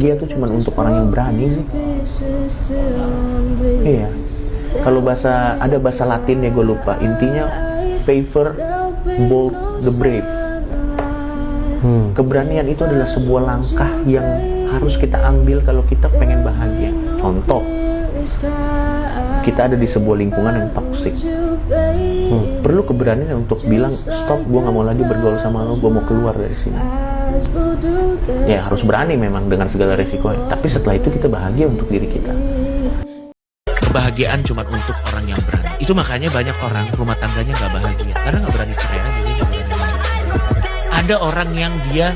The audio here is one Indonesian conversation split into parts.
bahagia tuh cuma untuk orang yang berani sih? Iya. Kalau ada bahasa Latin ya gue lupa. Intinya favor bold the brave. Keberanian itu adalah sebuah langkah yang harus kita ambil kalau kita pengen bahagia. Contoh, kita ada di sebuah lingkungan yang toksik. Perlu keberanian untuk bilang stop, gue nggak mau lagi bergaul sama lo, gue mau keluar dari sini. Ya harus berani memang dengan segala resikonya. Tapi setelah itu kita bahagia untuk diri kita. Kebahagiaan cuma untuk orang yang berani. Itu makanya banyak orang rumah tangganya nggak bahagia karena nggak berani cerai aja. Dia nggak berani. Ada orang yang dia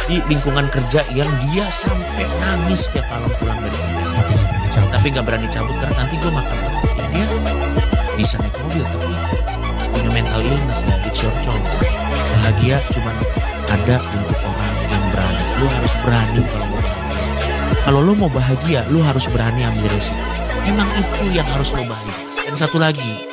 di lingkungan kerja yang dia sampai nangis tiap malam pulang dari kerja, tapi nggak berani cabut karena nanti gue makan apa. Ya, dia bisa naik mobil tapi punya mental illness ya. It's your choice. Bahagia cuma ada untuk orang yang berani. Lu harus berani kalau mau bahagia. Kalau lu mau bahagia, lu harus berani ambil resiko. Emang itu yang harus lo bahagia. Dan satu lagi,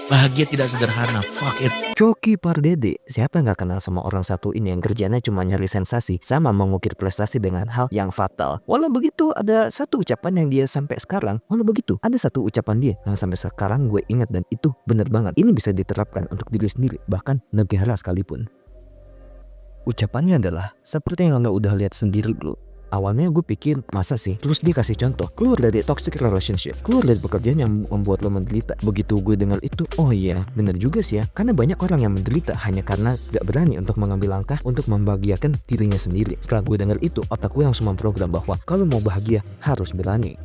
bahagia tidak sederhana. Fuck it. Coki Pardede, siapa yang gak kenal sama orang satu ini yang kerjanya cuma nyari sensasi sama mengukir prestasi dengan hal yang fatal. Walau begitu ada satu ucapan yang dia sampai sekarang, ada satu ucapan dia yang sampai sekarang gue ingat dan itu bener banget. Ini bisa diterapkan untuk diri sendiri, bahkan negara sekalipun. Ucapannya adalah seperti yang anda udah lihat sendiri dulu. Awalnya gue pikir masa sih, terus dia kasih contoh keluar dari toxic relationship, keluar dari pekerjaan yang membuat lo menderita. Begitu gue dengar itu, oh iya bener juga sih ya, karena banyak orang yang menderita hanya karena gak berani untuk mengambil langkah untuk membahagiakan dirinya sendiri. Setelah gue dengar itu, otak gue langsung memprogram bahwa kalau mau bahagia harus berani.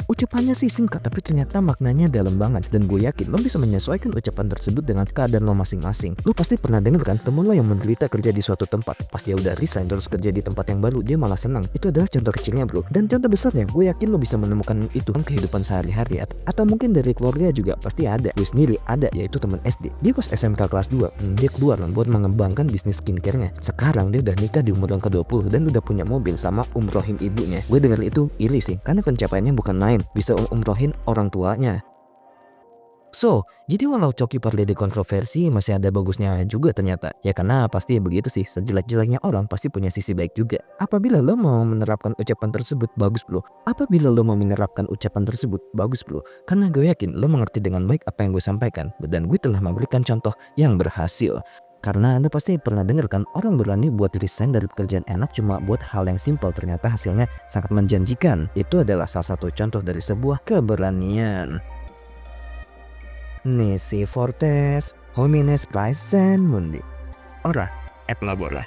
Ucapannya sih singkat tapi ternyata maknanya dalam banget. Dan gue yakin lo bisa menyesuaikan ucapan tersebut dengan keadaan lo masing-masing. Lo pasti pernah denger kan temen lo yang menderita kerja di suatu tempat, pas dia udah resign terus kerja di tempat yang baru dia malah senang. Itu adalah contoh kecilnya bro. Dan contoh besarnya gue yakin lo bisa menemukan itu dalam kehidupan sehari-hari. Atau mungkin dari keluarga juga pasti ada. Gue sendiri ada, yaitu teman SD. Dia pas SMK kelas 2 dia keluar buat mengembangkan bisnis skincare-nya. Sekarang dia udah nikah di umur yang ke-20 dan udah punya mobil sama umrohin ibunya. Gue denger itu iri sih, karena pencapaiannya bukan main, bisa umrohin orang tuanya. So, jadi walau Coki Pardede kontroversi, masih ada bagusnya juga ternyata. Ya karena pasti begitu sih, sejelek-jeleknya orang pasti punya sisi baik juga. Apabila lo mau menerapkan ucapan tersebut, bagus bro. Apabila lo mau menerapkan ucapan tersebut, bagus bro. Karena gue yakin lo mengerti dengan baik apa yang gue sampaikan. Dan gue telah memberikan contoh yang berhasil. Karena anda pasti pernah dengar kan orang berani buat resign dari pekerjaan enak cuma buat hal yang simple, ternyata hasilnya sangat menjanjikan. Itu adalah salah satu contoh dari sebuah keberanian. Nisi Fortes, homines praesen mundi. Ora, et labora.